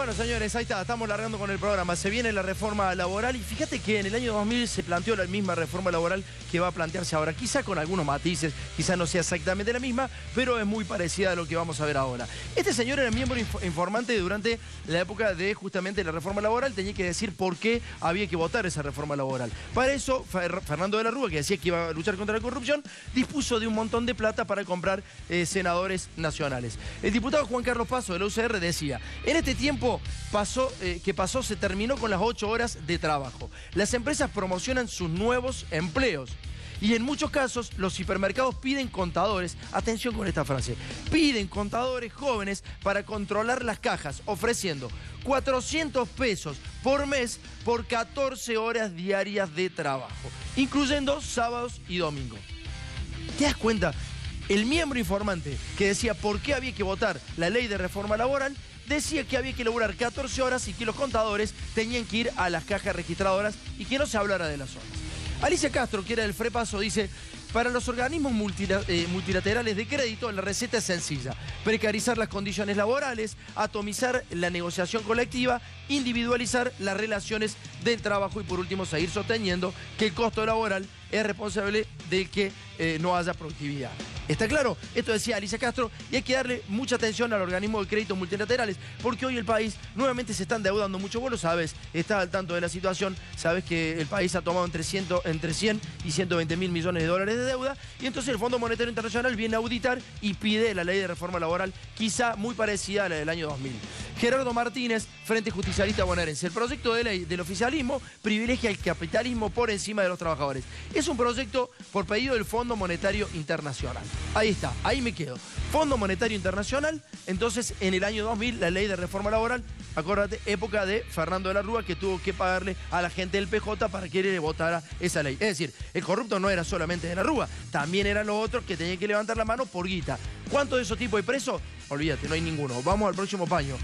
Bueno, señores, ahí está, estamos largando con el programa. Se viene la reforma laboral y fíjate que en el año 2000 se planteó la misma reforma laboral que va a plantearse ahora. Quizá con algunos matices, quizá no sea exactamente la misma, pero es muy parecida a lo que vamos a ver ahora. Este señor era miembro informante durante la época de justamente la reforma laboral. Tenía que decir por qué había que votar esa reforma laboral. Para eso, Fernando de la Rúa, que decía que iba a luchar contra la corrupción, dispuso de un montón de plata para comprar senadores nacionales. El diputado Juan Carlos Paso de la UCR decía: en este tiempo se terminó con las 8 horas de trabajo. Las empresas promocionan sus nuevos empleos. Y en muchos casos los hipermercados piden contadores, atención con esta frase, piden contadores jóvenes para controlar las cajas, ofreciendo 400 pesos por mes por 14 horas diarias de trabajo, incluyendo sábados y domingos. ¿Te das cuenta? El miembro informante que decía por qué había que votar la ley de reforma laboral decía que había que laburar 14 horas y que los contadores tenían que ir a las cajas registradoras y que no se hablara de las horas. Alicia Castro, que era del FREPASO, dice: para los organismos multilaterales de crédito, la receta es sencilla: precarizar las condiciones laborales, atomizar la negociación colectiva, individualizar las relaciones del trabajo y, por último, seguir sosteniendo que el costo laboral es responsable de que no haya productividad. ¿Está claro? Esto decía Alicia Castro, y hay que darle mucha atención al organismo de créditos multilaterales, porque hoy el país nuevamente se está endeudando mucho. Vos lo sabes, estás al tanto de la situación, sabes que el país ha tomado entre 100 y 120 mil millones de dólares de deuda, y entonces el Fondo Monetario Internacional viene a auditar y pide la ley de reforma laboral, quizá muy parecida a la del año 2000. Gerardo Martínez, Frente Justicialista Bonaerense: el proyecto de ley del oficialismo privilegia el capitalismo por encima de los trabajadores. Es un proyecto por pedido del Fondo Monetario Internacional. Ahí está, ahí me quedo. Fondo Monetario Internacional, entonces en el año 2000 la ley de reforma laboral, acordate, época de Fernando de la Rúa, que tuvo que pagarle a la gente del PJ para que le votara esa ley. Es decir, el corrupto no era solamente de la Rúa, también eran los otros que tenían que levantar la mano por guita. ¿Cuántos de esos tipos hay presos? Olvídate, no hay ninguno. Vamos al próximo paño.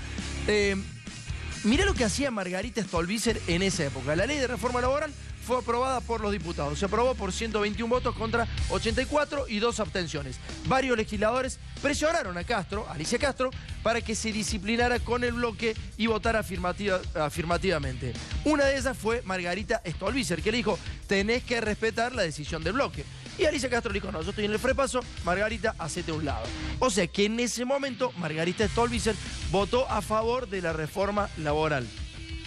Mirá lo que hacía Margarita Stolbizer en esa época. La ley de reforma laboral fue aprobada por los diputados. Se aprobó por 121 votos contra 84 y 2 abstenciones. Varios legisladores presionaron a Castro, Alicia Castro, para que se disciplinara con el bloque y votara afirmativamente. Una de ellas fue Margarita Stolbizer, que le dijo: tenés que respetar la decisión del bloque. Y Alicia Castro le dijo: no, yo estoy en el FREPASO, Margarita, hacete a un lado. O sea que en ese momento Margarita Stolbizer votó a favor de la reforma laboral.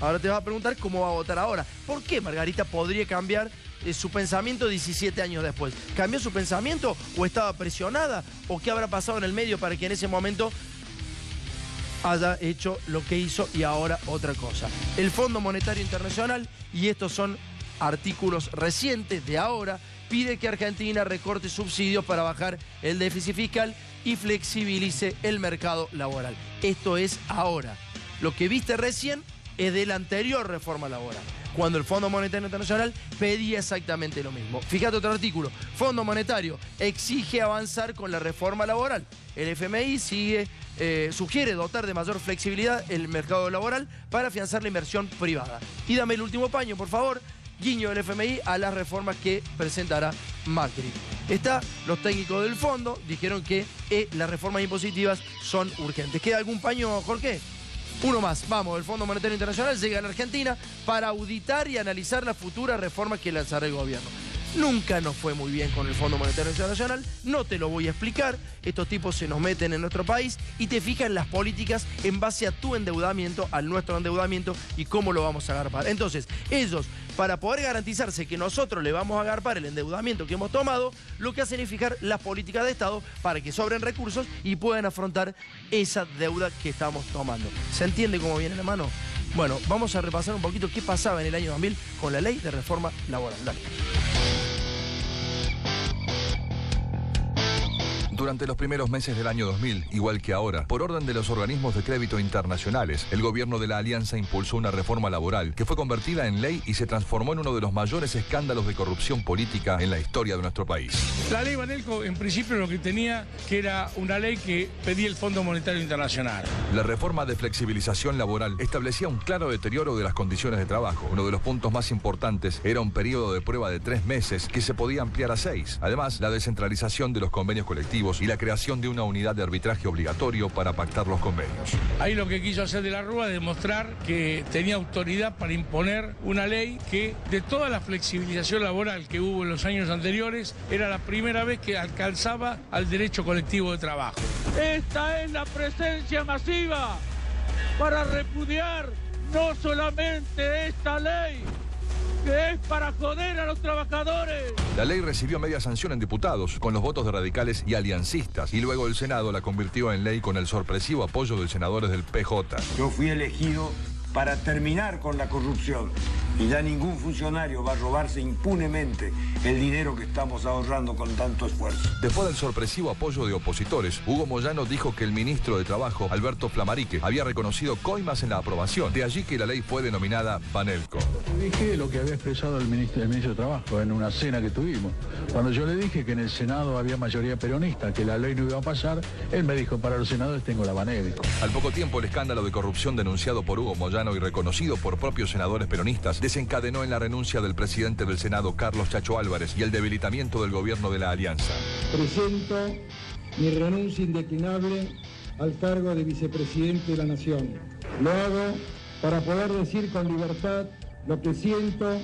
Ahora te vas a preguntar cómo va a votar ahora. ¿Por qué Margarita podría cambiar su pensamiento 17 años después? ¿Cambió su pensamiento o estaba presionada? ¿O qué habrá pasado en el medio para que en ese momento haya hecho lo que hizo y ahora otra cosa? El Fondo Monetario Internacional, y estos son artículos recientes de ahora, pide que Argentina recorte subsidios para bajar el déficit fiscal y flexibilice el mercado laboral. Esto es ahora. Lo que viste recién es de la anterior reforma laboral, cuando el Fondo Monetario Internacional pedía exactamente lo mismo. Fíjate otro artículo: Fondo Monetario exige avanzar con la reforma laboral. El FMI sugiere dotar de mayor flexibilidad el mercado laboral para afianzar la inversión privada. Y dame el último paño, por favor. Guiño del FMI a las reformas que presentará Macri. Los técnicos del fondo dijeron que las reformas impositivas son urgentes. ¿Queda algún paño, Jorge? Uno más. Vamos, el Fondo Monetario Internacional llega a la Argentina para auditar y analizar las futuras reformas que lanzará el gobierno. Nunca nos fue muy bien con el Fondo Monetario Internacional, no te lo voy a explicar. Estos tipos se nos meten en nuestro país y te fijan las políticas en base a tu endeudamiento, al nuestro endeudamiento y cómo lo vamos a agarpar. Entonces, ellos, para poder garantizarse que nosotros le vamos a agarpar el endeudamiento que hemos tomado, lo que hacen es fijar las políticas de Estado para que sobren recursos y puedan afrontar esa deuda que estamos tomando. ¿Se entiende cómo viene la mano? Bueno, vamos a repasar un poquito qué pasaba en el año 2000 con la ley de reforma laboral. Dale. Durante los primeros meses del año 2000, igual que ahora, por orden de los organismos de crédito internacionales, el gobierno de la Alianza impulsó una reforma laboral que fue convertida en ley y se transformó en uno de los mayores escándalos de corrupción política en la historia de nuestro país. La ley Banelco, en principio, lo que tenía que era una ley que pedía el Fondo Monetario Internacional. La reforma de flexibilización laboral establecía un claro deterioro de las condiciones de trabajo. Uno de los puntos más importantes era un periodo de prueba de 3 meses que se podía ampliar a 6. Además, la descentralización de los convenios colectivos colectivos y la creación de una unidad de arbitraje obligatorio para pactar los convenios. Ahí lo que quiso hacer de la Rúa es demostrar que tenía autoridad para imponer una ley que, de toda la flexibilización laboral que hubo en los años anteriores, era la primera vez que alcanzaba al derecho colectivo de trabajo. Esta es la presencia masiva para repudiar no solamente esta ley, que es para joder a los trabajadores. La ley recibió media sanción en diputados, con los votos de radicales y aliancistas, y luego el Senado la convirtió en ley con el sorpresivo apoyo de senadores del PJ. Yo fui elegido para terminar con la corrupción y ya ningún funcionario va a robarse impunemente el dinero que estamos ahorrando con tanto esfuerzo. Después del sorpresivo apoyo de opositores, Hugo Moyano dijo que el ministro de Trabajo, Alberto Flamarique, había reconocido coimas en la aprobación. De allí que la ley fue denominada Vanelco. Dije lo que había expresado el ministro de Trabajo en una cena que tuvimos. Cuando yo le dije que en el Senado había mayoría peronista, que la ley no iba a pasar, él me dijo, para los senadores tengo la Vanelco. Al poco tiempo, el escándalo de corrupción denunciado por Hugo Moyano y reconocido por propios senadores peronistas desencadenó en la renuncia del presidente del Senado, Carlos Chacho Álvarez, y el debilitamiento del gobierno de la Alianza. Presento mi renuncia indeclinable al cargo de vicepresidente de la Nación. Lo hago para poder decir con libertad lo que siento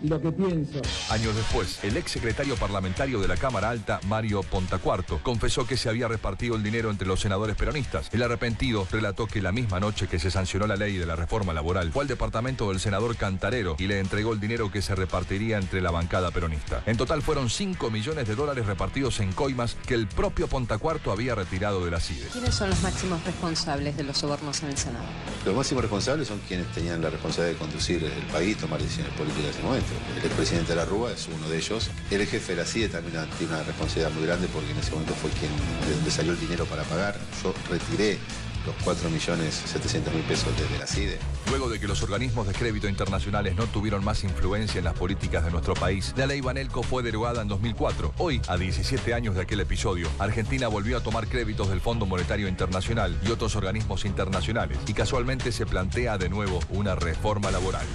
y lo que pienso. Años después, el ex secretario parlamentario de la Cámara Alta, Mario Pontacuarto, confesó que se había repartido el dinero entre los senadores peronistas. El arrepentido relató que la misma noche que se sancionó la ley de la reforma laboral, fue al departamento del senador Cantarero y le entregó el dinero que se repartiría entre la bancada peronista. En total fueron 5 millones de dólares repartidos en coimas que el propio Pontacuarto había retirado de la CIDE. ¿Quiénes son los máximos responsables de los sobornos en el Senado? Los máximos responsables son quienes tenían la responsabilidad de conducir el país, tomar decisiones políticas en ese momento. El presidente de la Rúa es uno de ellos. El jefe de la CIDE también tiene una responsabilidad muy grande porque en ese momento fue de donde salió el dinero para pagar. Yo retiré los 4.700.000 pesos desde la CIDE. Luego de que los organismos de crédito internacionales no tuvieron más influencia en las políticas de nuestro país, la ley Vanelco fue derogada en 2004. Hoy, a 17 años de aquel episodio, Argentina volvió a tomar créditos del Fondo Monetario Internacional y otros organismos internacionales, y casualmente se plantea de nuevo una reforma laboral.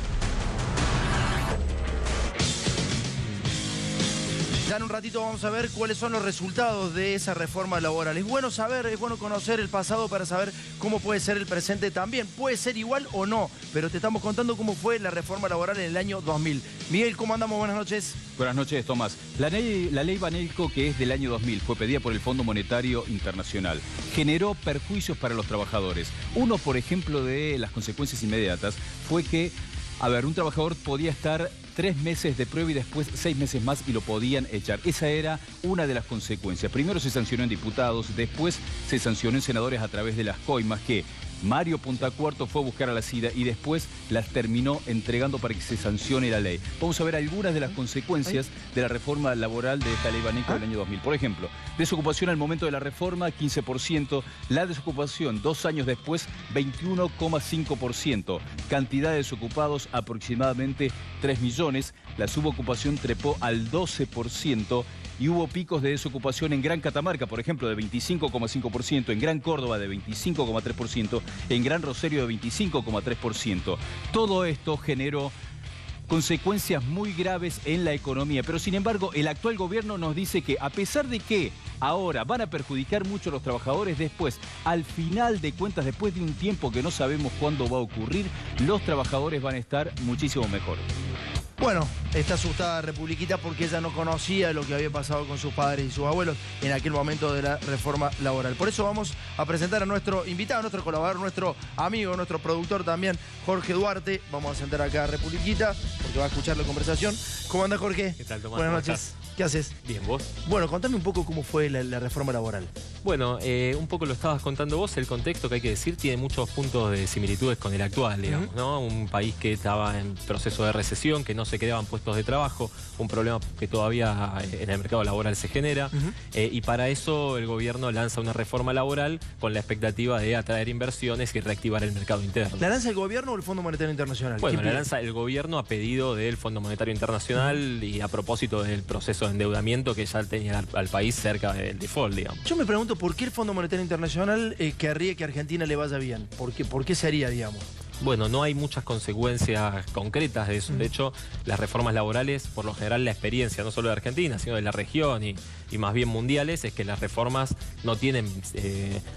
Ya en un ratito vamos a ver cuáles son los resultados de esa reforma laboral. Es bueno saber, es bueno conocer el pasado para saber cómo puede ser el presente también. Puede ser igual o no, pero te estamos contando cómo fue la reforma laboral en el año 2000. Miguel, ¿cómo andamos? Buenas noches. Buenas noches, Tomás. La ley Vanelco, que es del año 2000, fue pedida por el Fondo Monetario Internacional. Generó perjuicios para los trabajadores. Uno, por ejemplo, de las consecuencias inmediatas fue que, un trabajador podía estar 3 meses de prueba y después 6 meses más y lo podían echar. Esa era una de las consecuencias. Primero se sancionó en diputados, después se sancionó en senadores a través de las coimas que Mario Pontacuarto fue a buscar a la CIDE y después las terminó entregando para que se sancione la ley. Vamos a ver algunas de las consecuencias de la reforma laboral de esta ley Vanelco del año 2000. Por ejemplo, desocupación al momento de la reforma, 15%. La desocupación 2 años después, 21,5%. Cantidad de desocupados, aproximadamente 3 millones. La subocupación trepó al 12%. Y hubo picos de desocupación en Gran Catamarca, por ejemplo, de 25,5%, en Gran Córdoba de 25,3%, en Gran Rosario de 25,3%. Todo esto generó consecuencias muy graves en la economía, pero sin embargo el actual gobierno nos dice que a pesar de que ahora van a perjudicar mucho a los trabajadores, después, al final de cuentas, después de un tiempo que no sabemos cuándo va a ocurrir, los trabajadores van a estar muchísimo mejor. Bueno, está asustada Republiquita porque ella no conocía lo que había pasado con sus padres y sus abuelos en aquel momento de la reforma laboral. Por eso vamos a presentar a nuestro invitado, a nuestro colaborador, nuestro amigo, nuestro productor también, Jorge Duarte. Vamos a sentar acá a Republiquita porque va a escuchar la conversación. ¿Cómo anda, Jorge? ¿Qué tal, Tomás? Buenas noches. ¿Qué haces? Bien, ¿vos? Bueno, contame un poco cómo fue la reforma laboral. Bueno, un poco lo estabas contando vos, el contexto que hay que decir tiene muchos puntos de similitudes con el actual, digamos, ¿no? Un país que estaba en proceso de recesión, que no se creaban puestos de trabajo, un problema que todavía en el mercado laboral se genera, y para eso el gobierno lanza una reforma laboral con la expectativa de atraer inversiones y reactivar el mercado interno. ¿La lanza el gobierno o el Fondo Monetario Internacional? Bueno, la lanza el gobierno a pedido del Fondo Monetario Internacional y a propósito del proceso de endeudamiento que ya tenía al país cerca del default, digamos. Yo me pregunto por qué el Fondo Monetario Internacional querría que a Argentina le vaya bien. ¿Por qué sería, digamos? Bueno, no hay muchas consecuencias concretas de eso. De hecho, las reformas laborales, por lo general, la experiencia no solo de Argentina, sino de la región y más bien mundiales, es que las reformas no tienen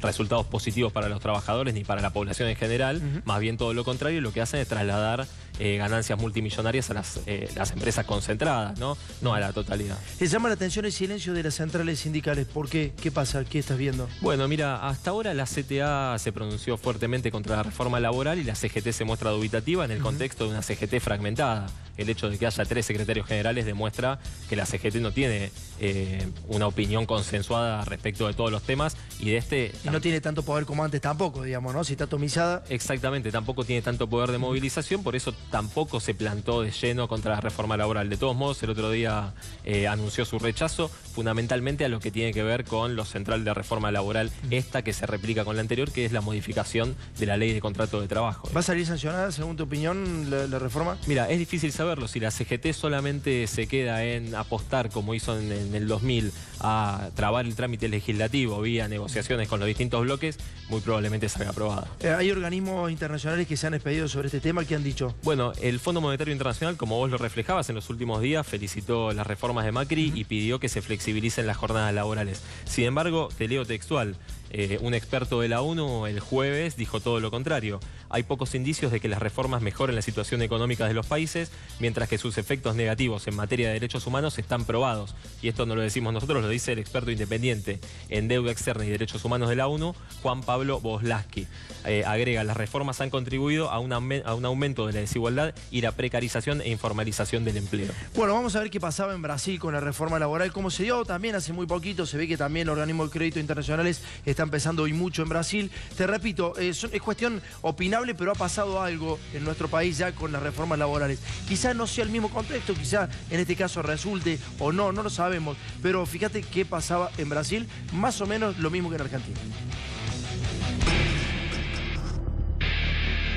resultados positivos para los trabajadores ni para la población en general. Más bien todo lo contrario, lo que hacen es trasladar ganancias multimillonarias a las empresas concentradas, no a la totalidad. ¿Les llama la atención el silencio de las centrales sindicales? ¿Por qué? ¿Qué pasa? ¿Qué estás viendo? Bueno, mira, hasta ahora la CTA se pronunció fuertemente contra la reforma laboral y la CGT se muestra dubitativa en el contexto de una CGT fragmentada. El hecho de que haya 3 secretarios generales demuestra que la CGT no tiene una opinión consensuada respecto de todos los temas y de este... Y no tiene tanto poder como antes tampoco, digamos, ¿no? Si está atomizada. Exactamente, tampoco tiene tanto poder de movilización, por eso tampoco se plantó de lleno contra la reforma laboral. De todos modos, el otro día anunció su rechazo fundamentalmente a lo que tiene que ver con lo central de la reforma laboral, esta que se replica con la anterior, que es la modificación de la ley de contrato de trabajo. ¿Va a salir sancionada, según tu opinión, la reforma? Mira, es difícil saberlo. Si la CGT solamente se queda en apostar, como hizo en el 2000, a trabar el trámite legislativo vía negociaciones con los distintos bloques, muy probablemente salga aprobada. ¿Hay organismos internacionales que se han expedido sobre este tema? ¿Qué han dicho? Bueno, el Fondo Monetario Internacional, como vos lo reflejabas en los últimos días, felicitó las reformas de Macri y pidió que se flexibilicen las jornadas laborales. Sin embargo, te leo textual. Un experto de la ONU el jueves dijo todo lo contrario. Hay pocos indicios de que las reformas mejoren la situación económica de los países, mientras que sus efectos negativos en materia de derechos humanos están probados. Y esto no lo decimos nosotros, lo dice el experto independiente en deuda externa y derechos humanos de la ONU, Juan Pablo Boslaski. Agrega, las reformas han contribuido a un aumento de la desigualdad y la precarización e informalización del empleo. Bueno, vamos a ver qué pasaba en Brasil con la reforma laboral, cómo se dio también hace muy poquito. Se ve que también los organismos de crédito internacionales están empezando hoy mucho en Brasil. Te repito, es cuestión opinable, pero ha pasado algo en nuestro país ya con las reformas laborales. Quizás no sea el mismo contexto, quizás en este caso resulte o no lo sabemos, pero fíjate qué pasaba en Brasil, más o menos lo mismo que en Argentina.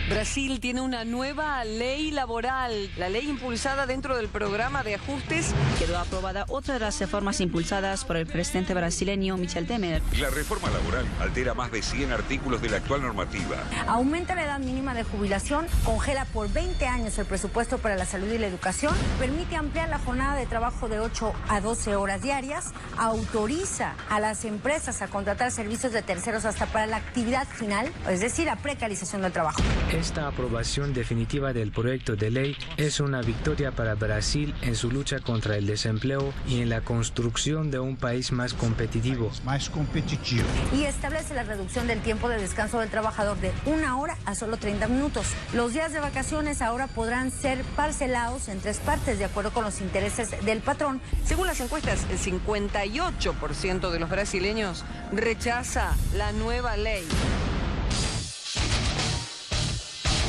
Brasil tiene una nueva ley laboral. La ley impulsada dentro del programa de ajustes quedó aprobada otra de las reformas impulsadas por el presidente brasileño Michel Temer. La reforma laboral altera más de 100 artículos de la actual normativa. Aumenta la edad mínima de jubilación, congela por 20 años el presupuesto para la salud y la educación, permite ampliar la jornada de trabajo de 8 a 12 horas diarias, autoriza a las empresas a contratar servicios de terceros hasta para la actividad final, es decir, la precarización del trabajo. Esta aprobación definitiva del proyecto de ley es una victoria para Brasil en su lucha contra el desempleo y en la construcción de un país más competitivo. Y establece la reducción del tiempo de descanso del trabajador de 1 hora a solo 30 minutos. Los días de vacaciones ahora podrán ser parcelados en 3 partes de acuerdo con los intereses del patrón. Según las encuestas, el 58% de los brasileños rechaza la nueva ley.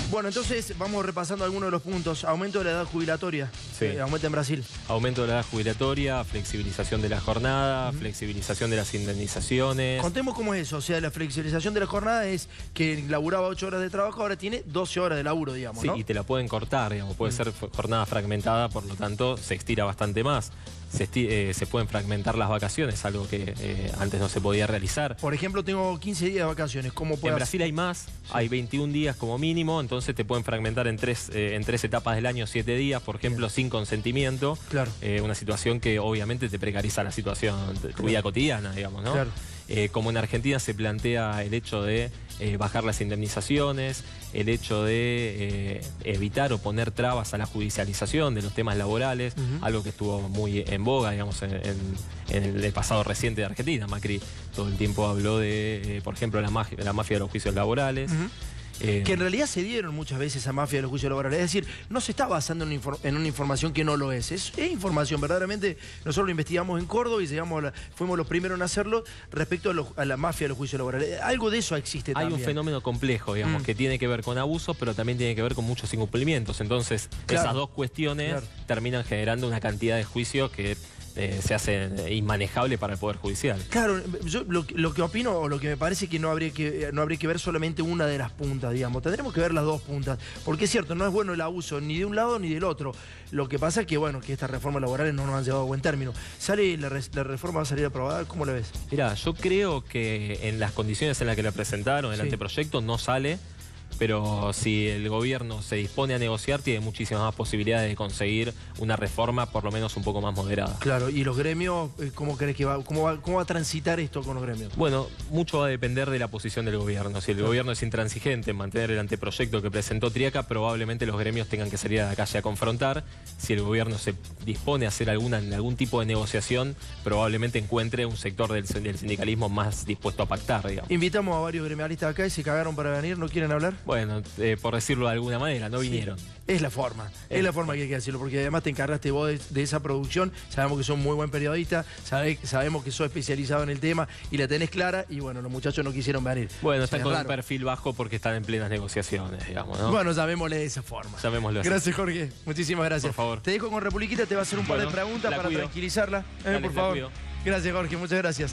Bueno, entonces vamos repasando algunos de los puntos. Aumento de la edad jubilatoria. Sí. Aumenta en Brasil. Aumento de la edad jubilatoria, flexibilización de la jornada, flexibilización de las indemnizaciones. Contemos cómo es eso. O sea, la flexibilización de la jornada es que laburaba 8 horas de trabajo, ahora tiene 12 horas de laburo, digamos, Sí, ¿no? y te la pueden cortar, digamos. Puede ser jornada fragmentada, por lo tanto, se estira bastante más. Se pueden fragmentar las vacaciones, algo que antes no se podía realizar. Por ejemplo, tengo 15 días de vacaciones. ¿Cómo puedo? En Brasil hay más, hay 21 días como mínimo, entonces te pueden fragmentar en tres etapas del año, 7 días, por ejemplo, sin consentimiento. Claro. Una situación que obviamente te precariza la situación, tu vida cotidiana, digamos, ¿no? Claro. Como en Argentina se plantea el hecho de bajar las indemnizaciones, el hecho de evitar o poner trabas a la judicialización de los temas laborales, algo que estuvo muy en boga, digamos, en el pasado reciente de Argentina. Macri todo el tiempo habló de, por ejemplo, la mafia de los juicios laborales. Que en realidad se dieron muchas veces a mafia de los juicios laborales. Es decir, no se está basando en una información que no lo es. Es información, verdaderamente. Nosotros lo investigamos en Córdoba y fuimos los primeros en hacerlo respecto a la mafia de los juicios laborales. Algo de eso existe también. Hay un fenómeno complejo, digamos, que tiene que ver con abusos, pero también tiene que ver con muchos incumplimientos. Entonces, esas dos cuestiones terminan generando una cantidad de juicios que se hace inmanejable para el Poder Judicial. Claro, yo lo que opino, o lo que me parece que no habría que ver solamente una de las puntas, digamos. Tendremos que ver las dos puntas. Porque es cierto, no es bueno el abuso ni de un lado ni del otro. Lo que pasa es que, bueno, que estas reformas laborales no nos han llevado a buen término. La reforma va a salir aprobada, ¿cómo la ves? Mirá, yo creo que en las condiciones en las que la presentaron, el anteproyecto no sale. pero si el gobierno se dispone a negociar, tiene muchísimas más posibilidades de conseguir una reforma por lo menos un poco más moderada. Claro, y los gremios, ¿cómo crees que cómo va a transitar esto con los gremios? Bueno, mucho va a depender de la posición del gobierno. Si el gobierno es intransigente en mantener el anteproyecto que presentó Triaca, probablemente los gremios tengan que salir a la calle a confrontar. Si el gobierno se dispone a hacer algún tipo de negociación, probablemente encuentre un sector del sindicalismo más dispuesto a pactar, digamos. Invitamos a varios gremialistas acá y se cagaron para venir, ¿no quieren hablar? Bueno, por decirlo de alguna manera, no vinieron. Es la forma, es la forma que hay que decirlo, porque además te encargaste vos de esa producción, sabemos que sos muy buen periodista, sabemos que sos especializado en el tema y la tenés clara, y bueno, los muchachos no quisieron venir. Bueno, están con un perfil bajo porque están en plenas negociaciones, digamos, ¿no? Bueno, llamémosle de esa forma. Llamémoslo así. Gracias, Jorge. Muchísimas gracias. Por favor. Te dejo con Republiquita, te va a hacer un par de preguntas para tranquilizarla. Por favor. Gracias, Jorge. Muchas gracias.